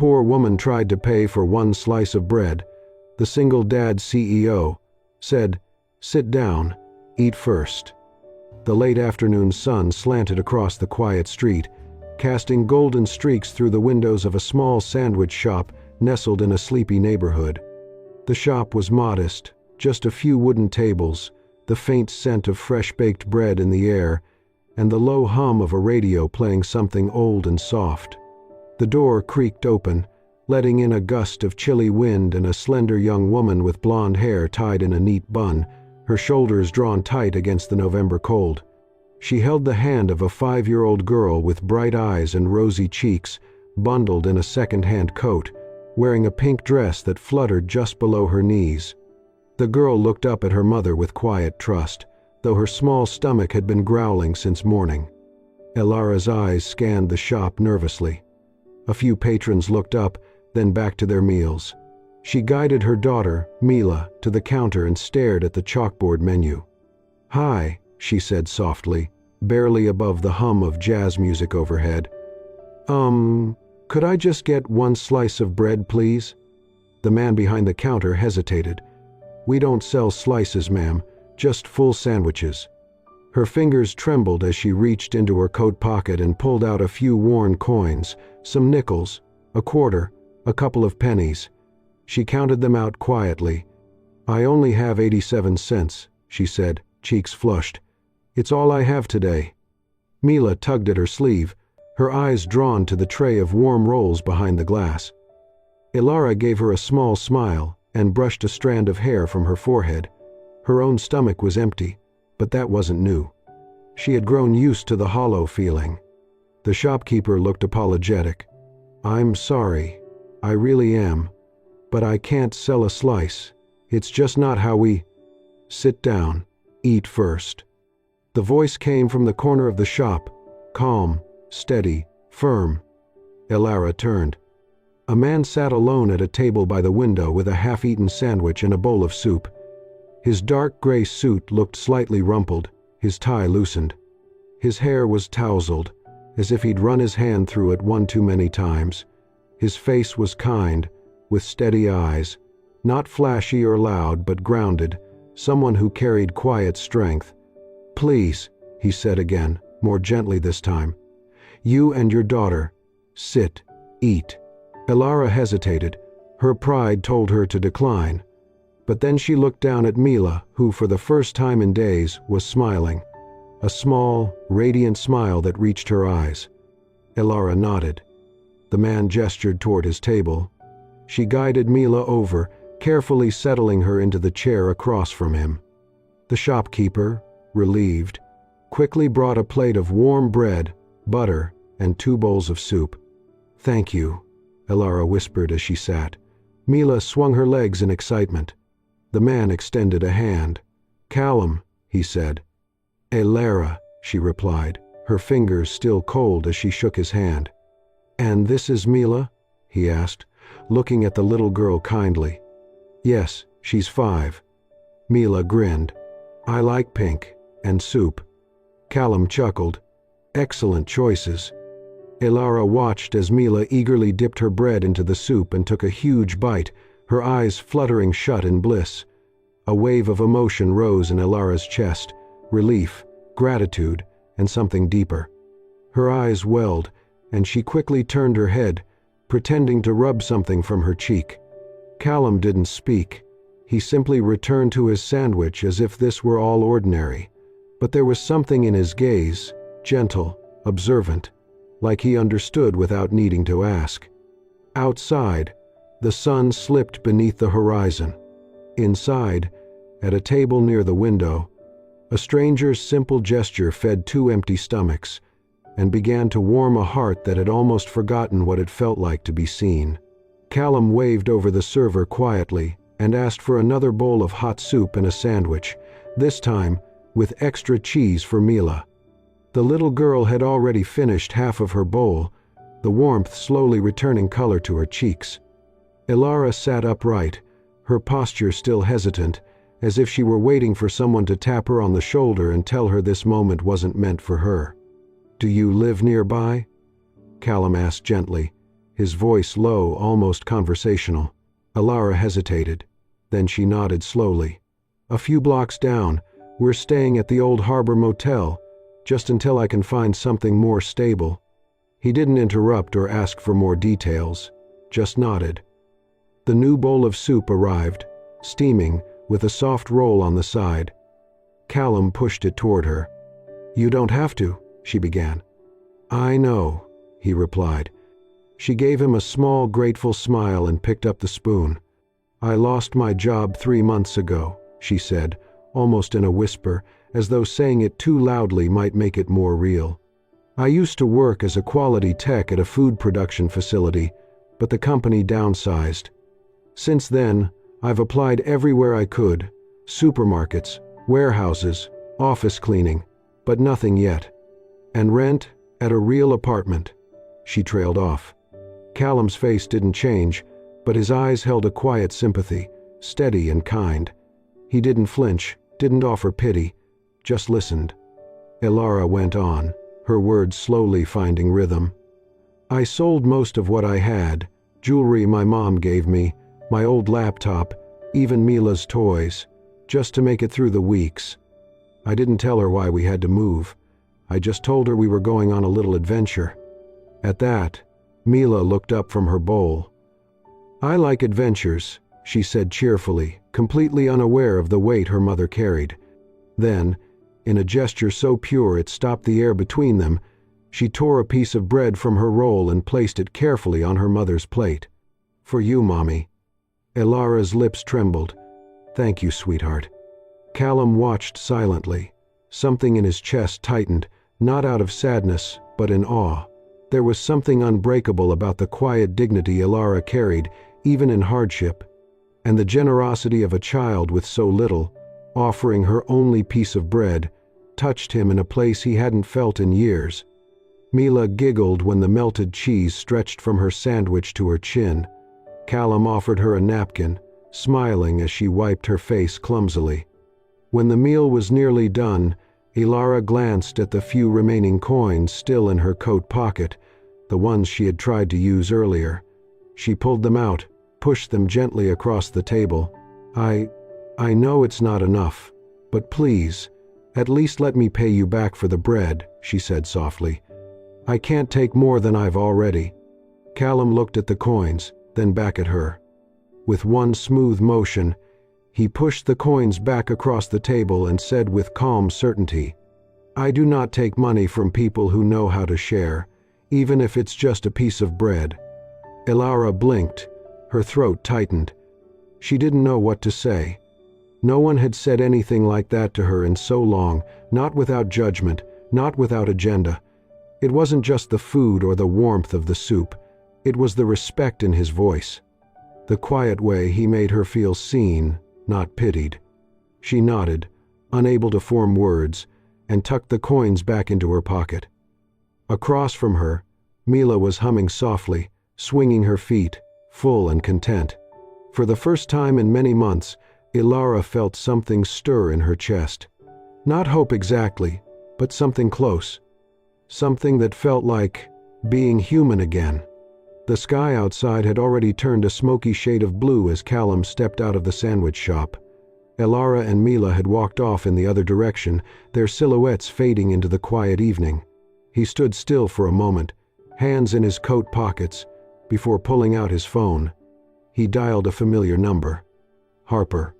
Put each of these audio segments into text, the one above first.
poor woman tried to pay for one slice of bread, the single dad CEO said, "Sit down, eat first." The late afternoon sun slanted across the quiet street, casting golden streaks through the windows of a small sandwich shop nestled in a sleepy neighborhood. The shop was modest, just a few wooden tables, the faint scent of fresh-baked bread in the air, and the low hum of a radio playing something old and soft. The door creaked open, letting in a gust of chilly wind and a slender young woman with blonde hair tied in a neat bun, her shoulders drawn tight against the November cold. She held the hand of a 5-year-old girl with bright eyes and rosy cheeks, bundled in a second-hand coat, wearing a pink dress that fluttered just below her knees. The girl looked up at her mother with quiet trust, though her small stomach had been growling since morning. Elara's eyes scanned the shop nervously. A few patrons looked up, then back to their meals. She guided her daughter, Mila, to the counter and stared at the chalkboard menu. "Hi," she said softly, barely above the hum of jazz music overhead. Could I just get one slice of bread, please?" The man behind the counter hesitated. "We don't sell slices, ma'am, just full sandwiches." Her fingers trembled as she reached into her coat pocket and pulled out a few worn coins, some nickels, a quarter, a couple of pennies. She counted them out quietly. "I only have 87 cents, she said, cheeks flushed. "It's all I have today." Mila tugged at her sleeve, her eyes drawn to the tray of warm rolls behind the glass. Elara gave her a small smile and brushed a strand of hair from her forehead. Her own stomach was empty, but that wasn't new. She had grown used to the hollow feeling. The shopkeeper looked apologetic. "I'm sorry, I really am, but I can't sell a slice. It's just not how we—" "Sit down, eat first." The voice came from the corner of the shop, calm, steady, firm. Elara turned. A man sat alone at a table by the window with a half-eaten sandwich and a bowl of soup. His dark gray suit looked slightly rumpled, his tie loosened. His hair was tousled, as if he'd run his hand through it one too many times. His face was kind, with steady eyes, not flashy or loud but grounded, someone who carried quiet strength. "Please," he said again, more gently this time. "You and your daughter. Sit, eat." Elara hesitated. Her pride told her to decline. But then she looked down at Mila, who for the first time in days was smiling. A small, radiant smile that reached her eyes. Elara nodded. The man gestured toward his table. She guided Mila over, carefully settling her into the chair across from him. The shopkeeper, relieved, quickly brought a plate of warm bread, butter, and 2 bowls of soup. "Thank you," Elara whispered as she sat. Mila swung her legs in excitement. The man extended a hand. "Callum," he said. "Elara," she replied, her fingers still cold as she shook his hand. "And this is Mila?" he asked, looking at the little girl kindly. "Yes, she's 5. Mila grinned. "I like pink, and soup." Callum chuckled. "Excellent choices." Elara watched as Mila eagerly dipped her bread into the soup and took a huge bite, her eyes fluttering shut in bliss. A wave of emotion rose in Elara's chest, relief, gratitude, and something deeper. Her eyes welled, and she quickly turned her head, pretending to rub something from her cheek. Callum didn't speak. He simply returned to his sandwich as if this were all ordinary. But there was something in his gaze, gentle, observant, like he understood without needing to ask. Outside, the sun slipped beneath the horizon. Inside, at a table near the window, a stranger's simple gesture fed 2 empty stomachs and began to warm a heart that had almost forgotten what it felt like to be seen. Callum waved over the server quietly and asked for another bowl of hot soup and a sandwich, this time with extra cheese for Mila. The little girl had already finished half of her bowl, the warmth slowly returning color to her cheeks. Elara sat upright, her posture still hesitant, as if she were waiting for someone to tap her on the shoulder and tell her this moment wasn't meant for her. "Do you live nearby?" Callum asked gently. his voice low, almost conversational. Elara hesitated. Then she nodded slowly. "A few blocks down. We're staying at the Old Harbor Motel, just until I can find something more stable." He didn't interrupt or ask for more details, just nodded. The new bowl of soup arrived, steaming, with a soft roll on the side. Callum pushed it toward her. "You don't have to," she began. "I know," he replied. She gave him a small, grateful smile and picked up the spoon. "I lost my job 3 months ago," she said, almost in a whisper, as though saying it too loudly might make it more real. "I used to work as a quality tech at a food production facility, but the company downsized. Since then, I've applied everywhere I could, supermarkets, warehouses, office cleaning, but nothing yet. And rent at a real apartment." She trailed off. Callum's face didn't change, but his eyes held a quiet sympathy, steady and kind. He didn't flinch, didn't offer pity, just listened. Elara went on, her words slowly finding rhythm. "I sold most of what I had, jewelry my mom gave me, my old laptop, even Mila's toys, just to make it through the weeks. I didn't tell her why we had to move. I just told her we were going on a little adventure." At that, Mila looked up from her bowl. "I like adventures," she said cheerfully, completely unaware of the weight her mother carried. Then, in a gesture so pure it stopped the air between them, she tore a piece of bread from her roll and placed it carefully on her mother's plate. "For you, Mommy." Elara's lips trembled. "Thank you, sweetheart." Callum watched silently. Something in his chest tightened, not out of sadness, but in awe. There was something unbreakable about the quiet dignity Elara carried, even in hardship, and the generosity of a child with so little, offering her only piece of bread, touched him in a place he hadn't felt in years. Mila giggled when the melted cheese stretched from her sandwich to her chin. Callum offered her a napkin, smiling as she wiped her face clumsily. When the meal was nearly done, Elara glanced at the few remaining coins still in her coat pocket, the ones she had tried to use earlier. She pulled them out, pushed them gently across the table. I know it's not enough, but please, at least let me pay you back for the bread," she said softly. "I can't take more than I've already." Callum looked at the coins, then back at her. With one smooth motion, he pushed the coins back across the table and said with calm certainty, "I do not take money from people who know how to share, even if it's just a piece of bread." Elara blinked, her throat tightened. She didn't know what to say. No one had said anything like that to her in so long, not without judgment, not without agenda. It wasn't just the food or the warmth of the soup, it was the respect in his voice. The quiet way he made her feel seen, not pitied. She nodded, unable to form words, and tucked the coins back into her pocket. Across from her, Mila was humming softly, swinging her feet, full and content. For the first time in many months, Elara felt something stir in her chest. Not hope exactly, but something close. Something that felt like being human again. The sky outside had already turned a smoky shade of blue as Callum stepped out of the sandwich shop. Elara and Mila had walked off in the other direction, their silhouettes fading into the quiet evening. He stood still for a moment, hands in his coat pockets, before pulling out his phone. He dialed a familiar number. Harper.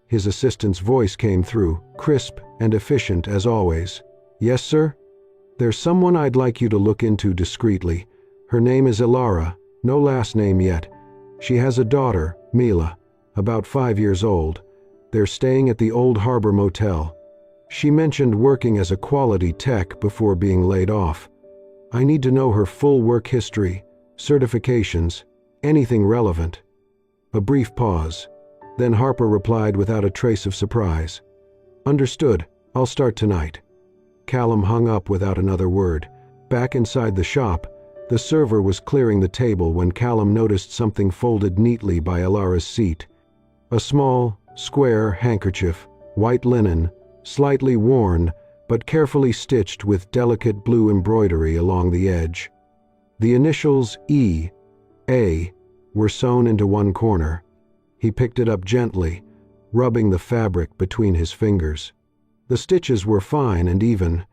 His assistant's voice came through, crisp and efficient as always. "Yes, sir? There's someone I'd like you to look into discreetly. Her name is Elara, no last name yet. She has a daughter, Mila, about 5 years old. They're staying at the Old Harbor Motel. She mentioned working as a quality tech before being laid off. I need to know her full work history, certifications, anything relevant." A brief pause. Then Harper replied without a trace of surprise. "Understood. I'll start tonight." Callum hung up without another word. Back inside the shop, the server was clearing the table when Callum noticed something folded neatly by Elara's seat. A small, square handkerchief, white linen, slightly worn, but carefully stitched with delicate blue embroidery along the edge. The initials E, A were sewn into one corner. He picked it up gently, rubbing the fabric between his fingers. The stitches were fine and even.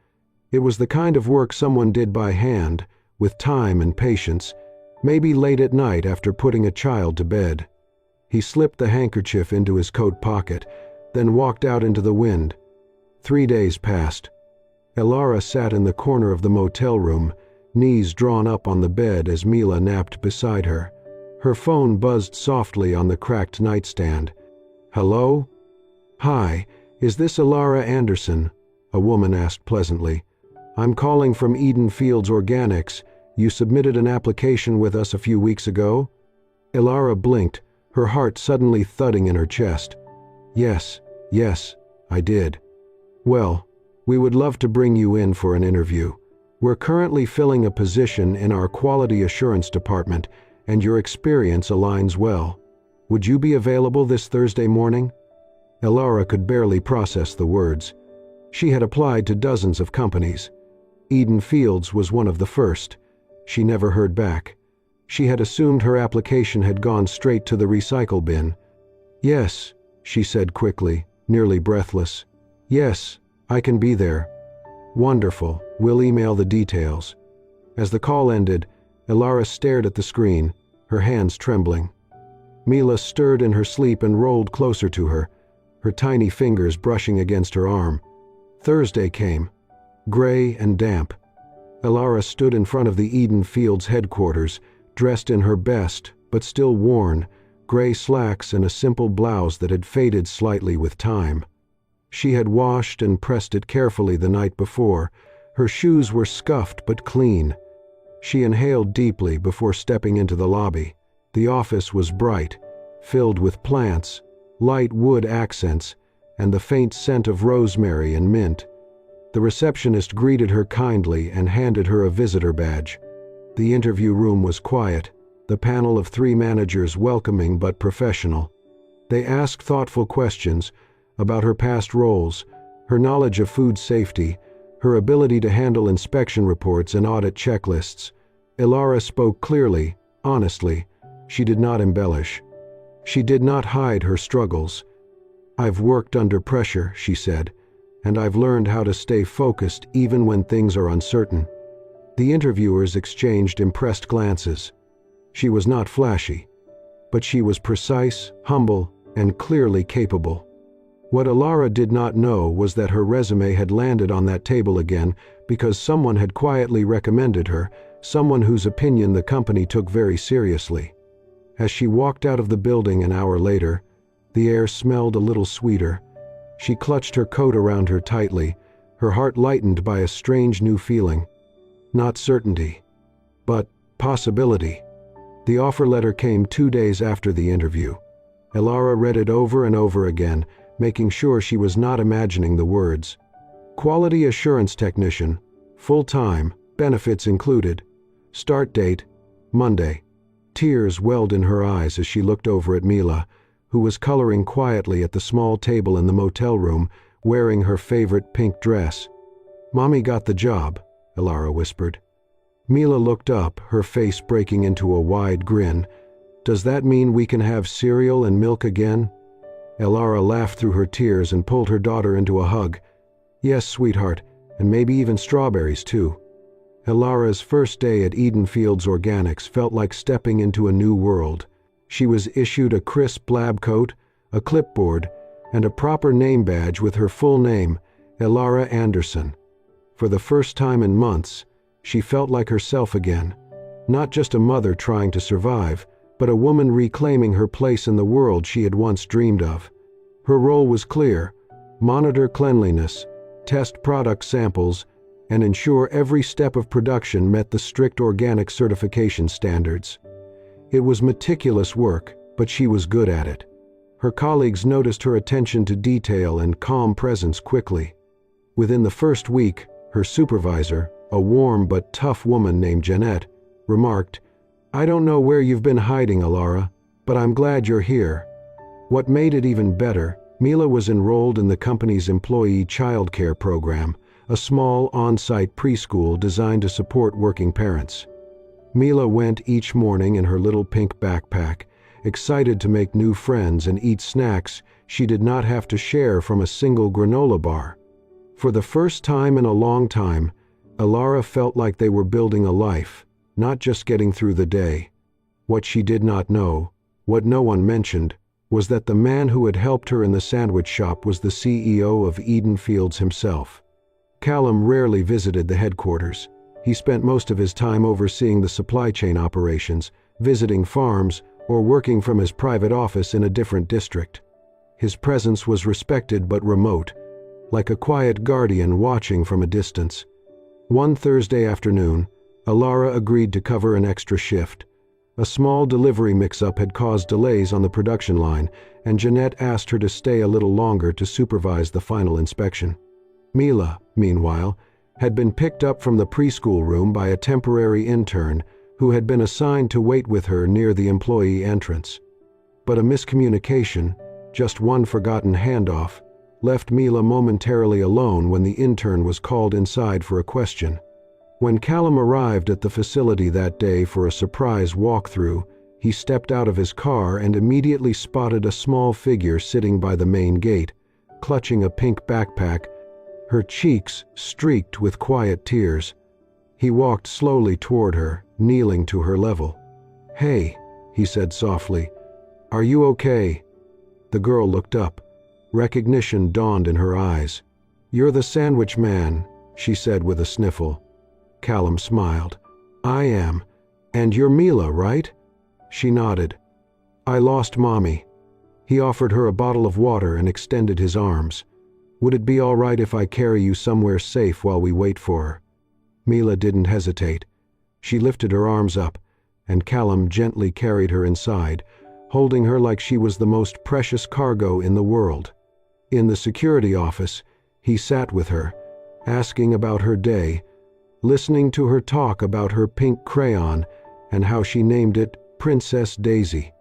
It was the kind of work someone did by hand, with time and patience, maybe late at night after putting a child to bed. He slipped the handkerchief into his coat pocket, then walked out into the wind. 3 days passed. Elara sat in the corner of the motel room, knees drawn up on the bed as Mila napped beside her. Her phone buzzed softly on the cracked nightstand. "Hello?" "Hi, is this Elara Anderson?" a woman asked pleasantly. "I'm calling from Eden Fields Organics. You submitted an application with us a few weeks ago?" Elara blinked, her heart suddenly thudding in her chest. Yes, I did." "Well, we would love to bring you in for an interview. We're currently filling a position in our quality assurance department, and your experience aligns well. Would you be available this Thursday morning?" Elara could barely process the words. She had applied to dozens of companies. Eden Fields was one of the first. She never heard back. She had assumed her application had gone straight to the recycle bin. "Yes," she said quickly, nearly breathless. "Yes, I can be there." "Wonderful, we'll email the details." As the call ended, Elara stared at the screen, her hands trembling. Mila stirred in her sleep and rolled closer to her, her tiny fingers brushing against her arm. Thursday came, gray and damp. Elara stood in front of the Eden Fields headquarters, dressed in her best, but still worn, gray slacks and a simple blouse that had faded slightly with time. She had washed and pressed it carefully the night before. Her shoes were scuffed but clean. She inhaled deeply before stepping into the lobby. The office was bright, filled with plants, light wood accents, and the faint scent of rosemary and mint. The receptionist greeted her kindly and handed her a visitor badge. The interview room was quiet, the panel of 3 managers welcoming but professional. They asked thoughtful questions about her past roles, her knowledge of food safety, her ability to handle inspection reports and audit checklists. Elara spoke clearly, honestly. She did not embellish. She did not hide her struggles. "I've worked under pressure," she said, "and I've learned how to stay focused even when things are uncertain." The interviewers exchanged impressed glances. She was not flashy, but she was precise, humble, and clearly capable. What Elara did not know was that her resume had landed on that table again because someone had quietly recommended her, someone whose opinion the company took very seriously. As she walked out of the building an hour later, the air smelled a little sweeter. She clutched her coat around her tightly, her heart lightened by a strange new feeling. Not certainty, but possibility. The offer letter came 2 days after the interview. Elara read it over and over again, making sure she was not imagining the words. Quality assurance technician, full-time, benefits included. Start date, Monday. Tears welled in her eyes as she looked over at Mila, who was coloring quietly at the small table in the motel room, wearing her favorite pink dress. "Mommy got the job," Elara whispered. Mila looked up, her face breaking into a wide grin. "Does that mean we can have cereal and milk again?" Elara laughed through her tears and pulled her daughter into a hug. "Yes, sweetheart, and maybe even strawberries too." Elara's first day at Eden Fields Organics felt like stepping into a new world. She was issued a crisp lab coat, a clipboard, and a proper name badge with her full name, Elara Anderson. For the first time in months, she felt like herself again. Not just a mother trying to survive, but a woman reclaiming her place in the world she had once dreamed of. Her role was clear: monitor cleanliness, test product samples, and ensure every step of production met the strict organic certification standards. It was meticulous work, but she was good at it. Her colleagues noticed her attention to detail and calm presence quickly. Within the first week, her supervisor, a warm but tough woman named Jeanette, remarked, "I don't know where you've been hiding, Elara, but I'm glad you're here." What made it even better, Mila was enrolled in the company's employee child care program, a small on-site preschool designed to support working parents. Mila went each morning in her little pink backpack, excited to make new friends and eat snacks she did not have to share from a single granola bar. For the first time in a long time, Elara felt like they were building a life, not just getting through the day. What she did not know, what no one mentioned, was that the man who had helped her in the sandwich shop was the CEO of Eden Fields himself. Callum rarely visited the headquarters. He spent most of his time overseeing the supply chain operations, visiting farms, or working from his private office in a different district. His presence was respected but remote, like a quiet guardian watching from a distance. One Thursday afternoon, Elara agreed to cover an extra shift. A small delivery mix-up had caused delays on the production line, and Jeanette asked her to stay a little longer to supervise the final inspection. Mila, meanwhile, had been picked up from the preschool room by a temporary intern who had been assigned to wait with her near the employee entrance. But a miscommunication, just one forgotten handoff, left Mila momentarily alone when the intern was called inside for a question. When Callum arrived at the facility that day for a surprise walkthrough, he stepped out of his car and immediately spotted a small figure sitting by the main gate, clutching a pink backpack, her cheeks streaked with quiet tears. He walked slowly toward her, kneeling to her level. "Hey," he said softly, "are you okay?" The girl looked up. Recognition dawned in her eyes. "You're the sandwich man," she said with a sniffle. Callum smiled. "I am. And you're Mila, right?" She nodded. "I lost Mommy." He offered her a bottle of water and extended his arms. "Would it be all right if I carry you somewhere safe while we wait for her?" Mila didn't hesitate. She lifted her arms up, and Callum gently carried her inside, holding her like she was the most precious cargo in the world. In the security office, he sat with her, asking about her day, listening to her talk about her pink crayon and how she named it Princess Daisy.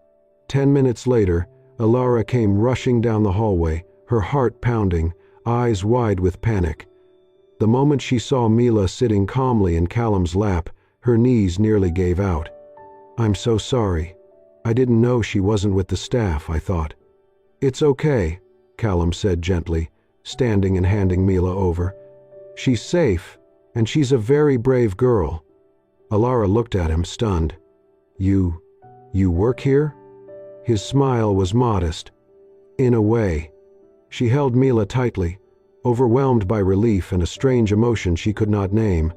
10 minutes later, Elara came rushing down the hallway, her heart pounding, eyes wide with panic. The moment she saw Mila sitting calmly in Callum's lap, her knees nearly gave out. "I'm so sorry. I didn't know she wasn't with the staff," I thought. "It's okay," Callum said gently, standing and handing Mila over. "She's safe, and she's a very brave girl." Elara looked at him, stunned. You work here?" His smile was modest. "In a way." She held Mila tightly, overwhelmed by relief and a strange emotion she could not name,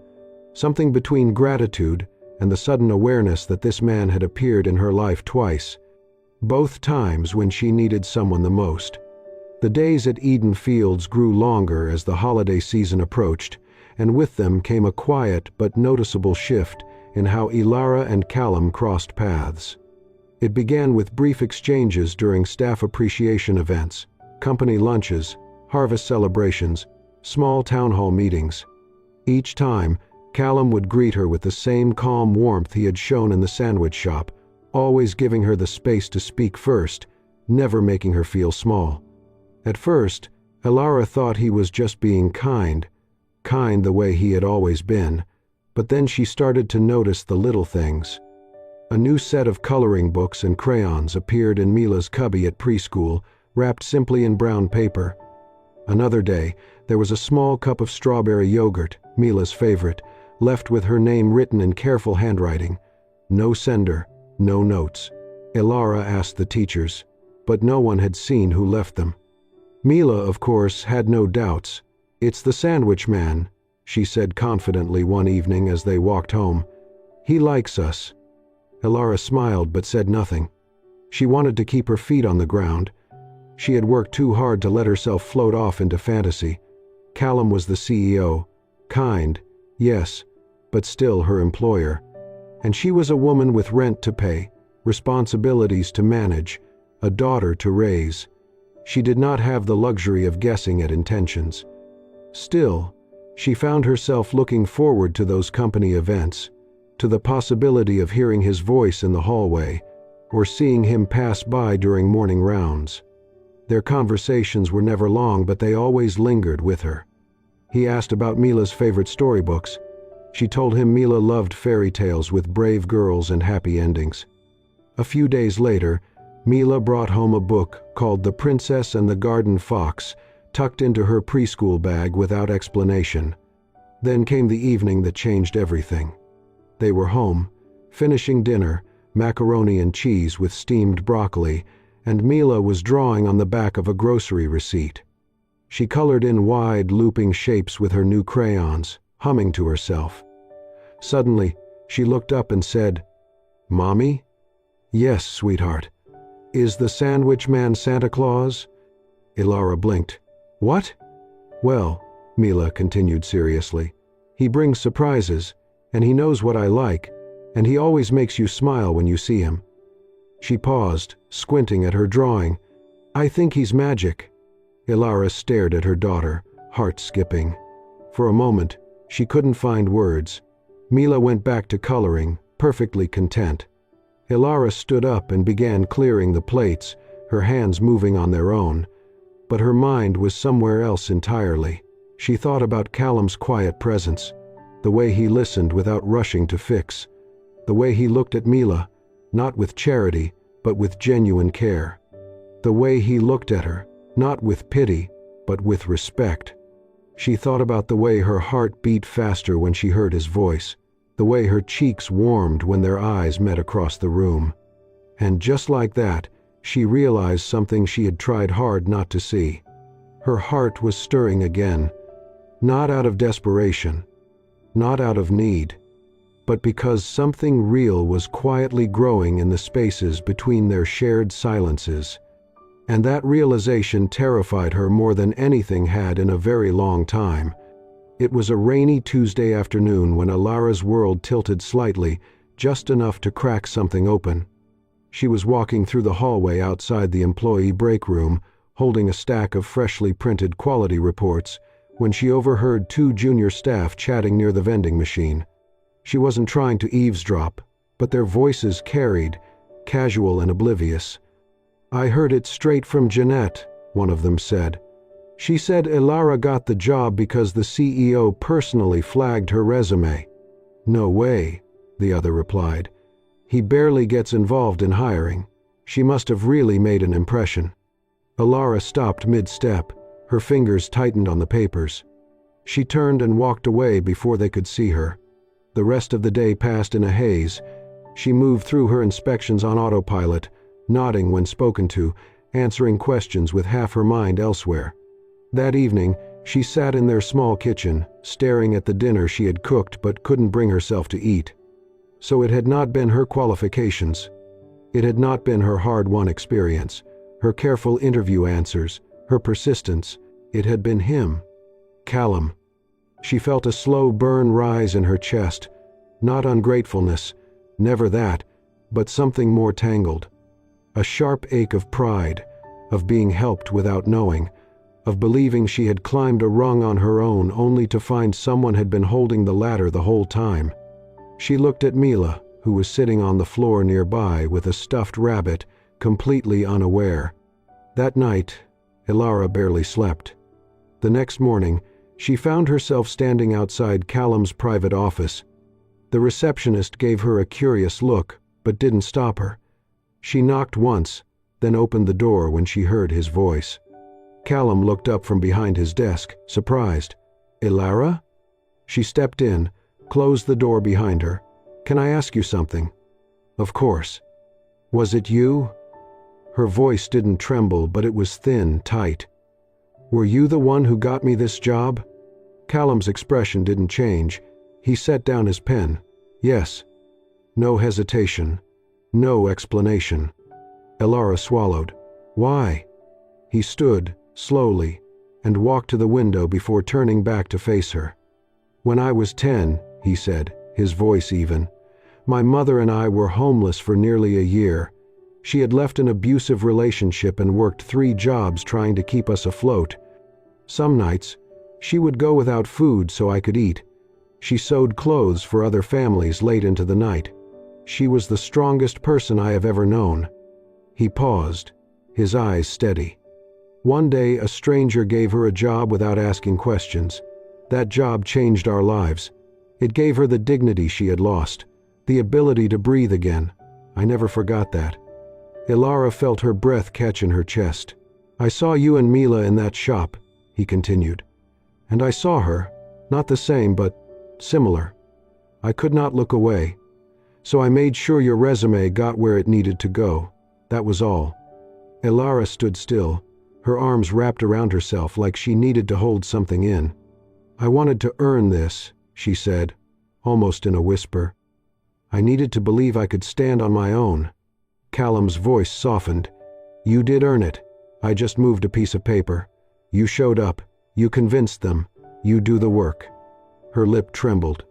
something between gratitude and the sudden awareness that this man had appeared in her life twice, both times when she needed someone the most. The days at Eden Fields grew longer as the holiday season approached, and with them came a quiet but noticeable shift in how Elara and Callum crossed paths. It began with brief exchanges during staff appreciation events, company lunches, harvest celebrations, small town hall meetings. Each time, Callum would greet her with the same calm warmth he had shown in the sandwich shop, always giving her the space to speak first, never making her feel small. At first, Elara thought he was just being kind the way he had always been, but then she started to notice the little things. A new set of coloring books and crayons appeared in Mila's cubby at preschool, wrapped simply in brown paper. Another day, there was a small cup of strawberry yogurt, Mila's favorite, left with her name written in careful handwriting. No sender, no notes. Elara asked the teachers, but no one had seen who left them. Mila, of course, had no doubts. "It's the sandwich man," she said confidently one evening as they walked home. "He likes us." Elara smiled but said nothing. She wanted to keep her feet on the ground. She had worked too hard to let herself float off into fantasy. Callum was the CEO. Kind, yes, but still her employer. And she was a woman with rent to pay, responsibilities to manage, a daughter to raise. She did not have the luxury of guessing at intentions. Still, she found herself looking forward to those company events, to the possibility of hearing his voice in the hallway, or seeing him pass by during morning rounds. Their conversations were never long, but they always lingered with her. He asked about Mila's favorite storybooks. She told him Mila loved fairy tales with brave girls and happy endings. A few days later, Mila brought home a book called The Princess and the Garden Fox, tucked into her preschool bag without explanation. Then came the evening that changed everything. They were home, finishing dinner, macaroni and cheese with steamed broccoli, and Mila was drawing on the back of a grocery receipt. She colored in wide, looping shapes with her new crayons, humming to herself. Suddenly, she looked up and said, "Mommy?" "Yes, sweetheart." "Is the sandwich man Santa Claus?" Elara blinked. "What?" "Well," Mila continued seriously, "he brings surprises, and he knows what I like, and he always makes you smile when you see him." She paused, squinting at her drawing. "I think he's magic." Elara stared at her daughter, heart skipping. For a moment, she couldn't find words. Mila went back to coloring, perfectly content. Elara stood up and began clearing the plates, her hands moving on their own. But her mind was somewhere else entirely. She thought about Callum's quiet presence, the way he listened without rushing to fix, the way he looked at Mila, not with charity, but with genuine care, the way he looked at her, not with pity, but with respect. She thought about the way her heart beat faster when she heard his voice, the way her cheeks warmed when their eyes met across the room. And just like that, she realized something she had tried hard not to see. Her heart was stirring again, not out of desperation, not out of need, but because something real was quietly growing in the spaces between their shared silences. And that realization terrified her more than anything had in a very long time. It was a rainy Tuesday afternoon when Elara's world tilted slightly, just enough to crack something open. She was walking through the hallway outside the employee break room, holding a stack of freshly printed quality reports, when she overheard two junior staff chatting near the vending machine. She wasn't trying to eavesdrop, but their voices carried, casual and oblivious. "I heard it straight from Jeanette," one of them said. "She said Elara got the job because the CEO personally flagged her resume." "No way," the other replied. "He barely gets involved in hiring. She must have really made an impression." Elara stopped mid-step, her fingers tightened on the papers. She turned and walked away before they could see her. The rest of the day passed in a haze. She moved through her inspections on autopilot, nodding when spoken to, answering questions with half her mind elsewhere. That evening, she sat in their small kitchen, staring at the dinner she had cooked but couldn't bring herself to eat. So it had not been her qualifications. It had not been her hard-won experience, her careful interview answers, her persistence. It had been him, Callum. She felt a slow burn rise in her chest, not ungratefulness, never that, but something more tangled. A sharp ache of pride, of being helped without knowing, of believing she had climbed a rung on her own only to find someone had been holding the ladder the whole time. She looked at Mila, who was sitting on the floor nearby with a stuffed rabbit, completely unaware. That night, Elara barely slept. The next morning, she found herself standing outside Callum's private office. The receptionist gave her a curious look, but didn't stop her. She knocked once, then opened the door when she heard his voice. Callum looked up from behind his desk, surprised. "Elara?" She stepped in, closed the door behind her. "Can I ask you something?" "Of course." "Was it you?" Her voice didn't tremble, but it was thin, tight. "Were you the one who got me this job?" Callum's expression didn't change. He set down his pen. "Yes." No hesitation. No explanation. Elara swallowed. "Why?" He stood, slowly, and walked to the window before turning back to face her. "When I was 10, he said, his voice even, "my mother and I were homeless for nearly a year. She had left an abusive relationship and worked 3 jobs trying to keep us afloat. Some nights, she would go without food so I could eat. She sewed clothes for other families late into the night. She was the strongest person I have ever known." He paused, his eyes steady. "One day a stranger gave her a job without asking questions. That job changed our lives. It gave her the dignity she had lost, the ability to breathe again. I never forgot that. Elara felt her breath catch in her chest. I saw you and Mila in that shop, he continued. And I saw her, not the same, but similar. I could not look away. So I made sure your resume got where it needed to go. That was all. Elara stood still, her arms wrapped around herself like she needed to hold something in. I wanted to earn this, she said, almost in a whisper. I needed to believe I could stand on my own. Callum's voice softened. You did earn it. I just moved a piece of paper. You showed up. You convinced them. You do the work. Her lip trembled.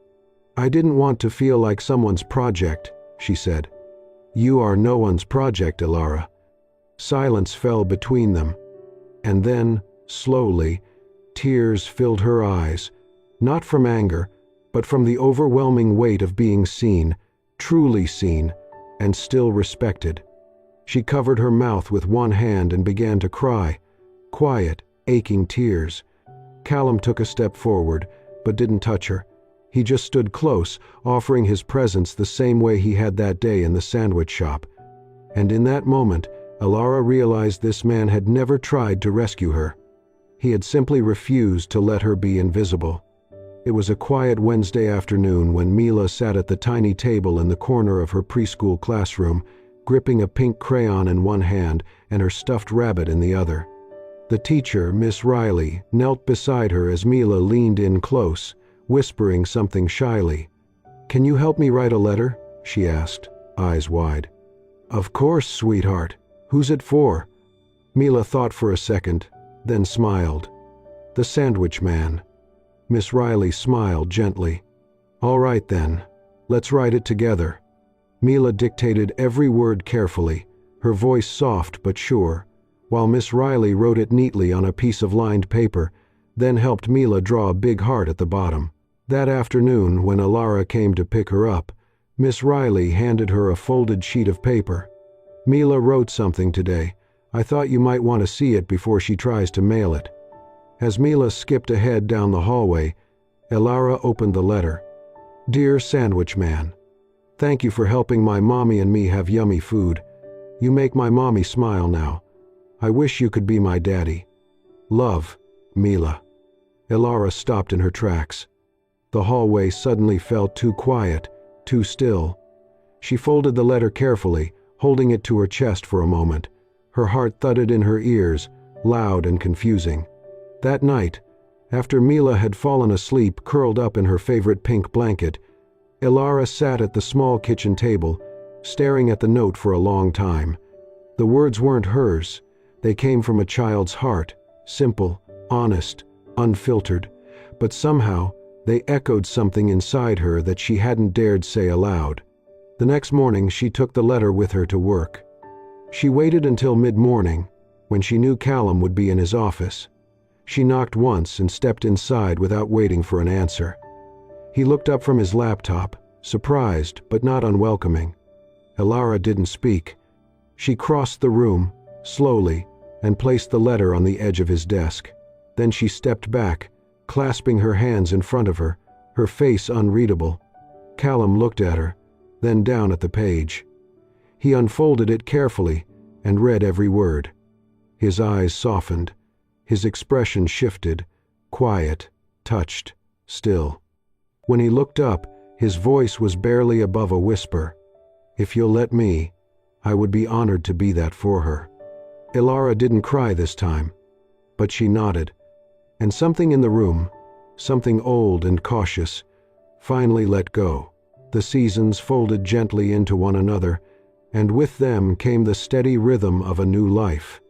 I didn't want to feel like someone's project, she said. You are no one's project, Elara. Silence fell between them. And then, slowly, tears filled her eyes, not from anger, but from the overwhelming weight of being seen, truly seen, and still respected. She covered her mouth with one hand and began to cry, quiet, aching tears. Callum took a step forward, but didn't touch her. He just stood close, offering his presence the same way he had that day in the sandwich shop. And in that moment, Elara realized this man had never tried to rescue her. He had simply refused to let her be invisible. It was a quiet Wednesday afternoon when Mila sat at the tiny table in the corner of her preschool classroom, gripping a pink crayon in one hand and her stuffed rabbit in the other. The teacher, Miss Riley, knelt beside her as Mila leaned in close, whispering something shyly. Can you help me write a letter? She asked, eyes wide. Of course, sweetheart. Who's it for? Mila thought for a second, then smiled. The sandwich man. Miss Riley smiled gently. All right then, let's write it together. Mila dictated every word carefully, her voice soft but sure, while Miss Riley wrote it neatly on a piece of lined paper, then helped Mila draw a big heart at the bottom. That afternoon, when Elara came to pick her up, Miss Riley handed her a folded sheet of paper. Mila wrote something today. I thought you might want to see it before she tries to mail it. As Mila skipped ahead down the hallway, Elara opened the letter. Dear Sandwich Man, thank you for helping my mommy and me have yummy food. You make my mommy smile now. I wish you could be my daddy. Love, Mila. Elara stopped in her tracks. The hallway suddenly felt too quiet, too still. She folded the letter carefully, holding it to her chest for a moment. Her heart thudded in her ears, loud and confusing. That night, after Mila had fallen asleep curled up in her favorite pink blanket, Elara sat at the small kitchen table, staring at the note for a long time. The words weren't hers. They came from a child's heart, simple, honest, unfiltered, but somehow they echoed something inside her that she hadn't dared say aloud. The next morning she took the letter with her to work. She waited until mid-morning, when she knew Callum would be in his office. She knocked once and stepped inside without waiting for an answer. He looked up from his laptop, surprised but not unwelcoming. Elara didn't speak. She crossed the room, slowly, and placed the letter on the edge of his desk. Then she stepped back, clasping her hands in front of her, her face unreadable. Callum looked at her, then down at the page. He unfolded it carefully and read every word. His eyes softened. His expression shifted, quiet, touched, still. When he looked up, his voice was barely above a whisper. If you'll let me, I would be honored to be that for her. Elara didn't cry this time, but she nodded, and something in the room, something old and cautious, finally let go. The seasons folded gently into one another, and with them came the steady rhythm of a new life.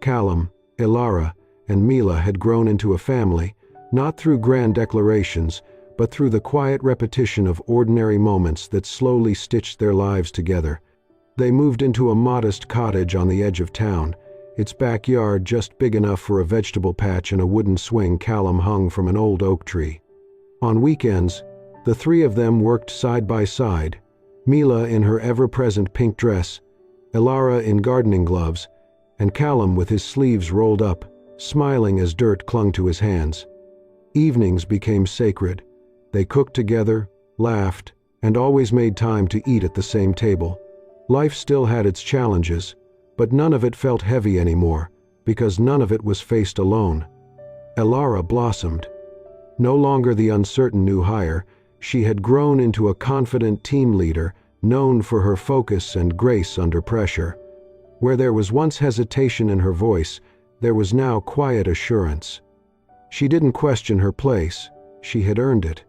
Callum, Elara, and Mila had grown into a family, not through grand declarations, but through the quiet repetition of ordinary moments that slowly stitched their lives together. They moved into a modest cottage on the edge of town, its backyard just big enough for a vegetable patch and a wooden swing Callum hung from an old oak tree. On weekends, the three of them worked side by side, Mila in her ever-present pink dress, Elara in gardening gloves, and Callum with his sleeves rolled up, smiling as dirt clung to his hands. Evenings became sacred. They cooked together, laughed, and always made time to eat at the same table. Life still had its challenges, but none of it felt heavy anymore, because none of it was faced alone. Elara blossomed. No longer the uncertain new hire, she had grown into a confident team leader, known for her focus and grace under pressure. Where there was once hesitation in her voice, there was now quiet assurance. She didn't question her place, she had earned it.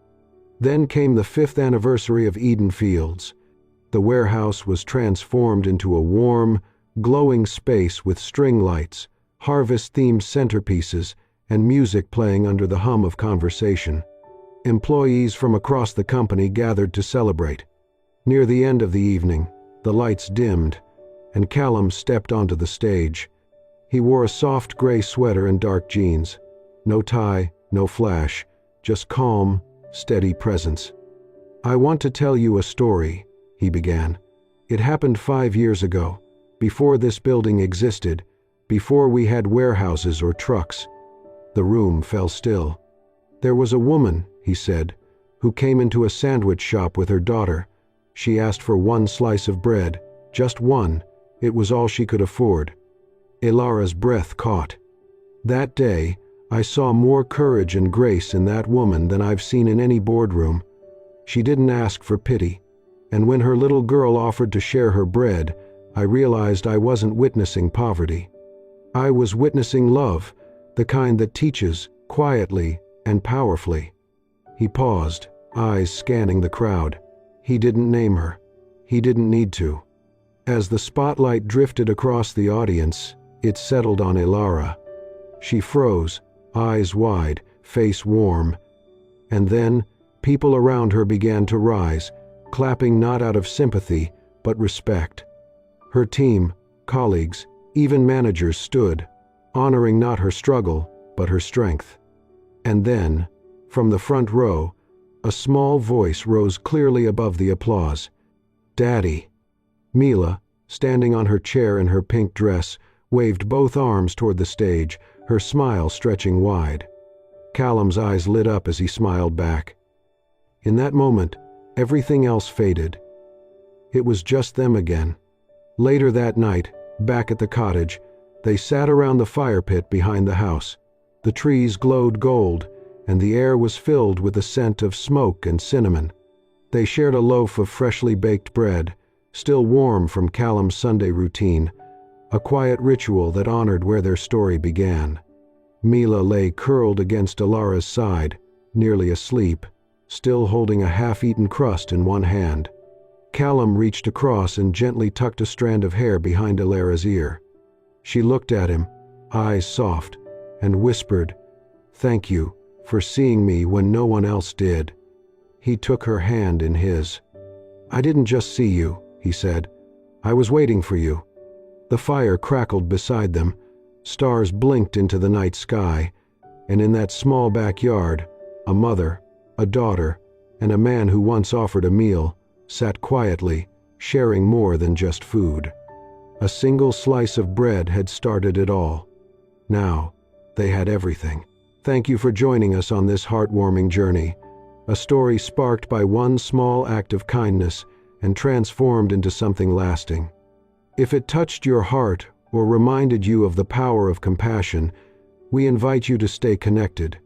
Then came the 5th anniversary of Eden Fields. The warehouse was transformed into a warm, glowing space with string lights, harvest-themed centerpieces, and music playing under the hum of conversation. Employees from across the company gathered to celebrate. Near the end of the evening, the lights dimmed, and Callum stepped onto the stage. He wore a soft gray sweater and dark jeans. No tie, no flash, just calm, steady presence. "I want to tell you a story," he began. "It happened 5 years ago, before this building existed, before we had warehouses or trucks." The room fell still. "There was a woman," he said, "who came into a sandwich shop with her daughter. She asked for one slice of bread, just one. It was all she could afford." Elara's breath caught. "That day, I saw more courage and grace in that woman than I've seen in any boardroom. She didn't ask for pity, and when her little girl offered to share her bread, I realized I wasn't witnessing poverty. I was witnessing love, the kind that teaches, quietly and powerfully." He paused, eyes scanning the crowd. He didn't name her. He didn't need to. As the spotlight drifted across the audience, it settled on Elara. She froze, eyes wide, face warm. And then, people around her began to rise, clapping not out of sympathy, but respect. Her team, colleagues, even managers stood, honoring not her struggle, but her strength. And then, from the front row, a small voice rose clearly above the applause. "Daddy." Mila, standing on her chair in her pink dress, waved both arms toward the stage, her smile stretching wide. Callum's eyes lit up as he smiled back. In that moment, everything else faded. It was just them again. Later that night, back at the cottage, they sat around the fire pit behind the house. The trees glowed gold, and the air was filled with the scent of smoke and cinnamon. They shared a loaf of freshly baked bread, still warm from Callum's Sunday routine, a quiet ritual that honored where their story began. Mila lay curled against Elara's side, nearly asleep, still holding a half-eaten crust in one hand. Callum reached across and gently tucked a strand of hair behind Elara's ear. She looked at him, eyes soft, and whispered, "Thank you for seeing me when no one else did." He took her hand in his. "I didn't just see you," he said. "I was waiting for you." The fire crackled beside them, stars blinked into the night sky, and in that small backyard, a mother, a daughter, and a man who once offered a meal sat quietly, sharing more than just food. A single slice of bread had started it all. Now, they had everything. Thank you for joining us on this heartwarming journey, a story sparked by one small act of kindness and transformed into something lasting. If it touched your heart or reminded you of the power of compassion, we invite you to stay connected.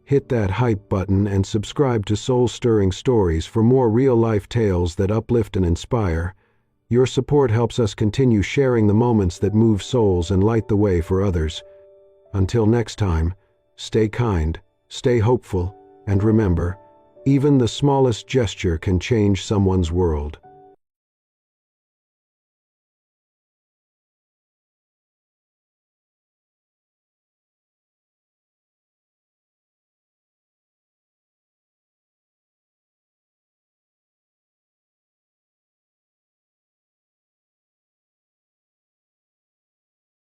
Hit that hype button and subscribe to Soul-Stirring Stories for more real-life tales that uplift and inspire. Your support helps us continue sharing the moments that move souls and light the way for others. Until next time, stay kind, stay hopeful, and remember, even the smallest gesture can change someone's world.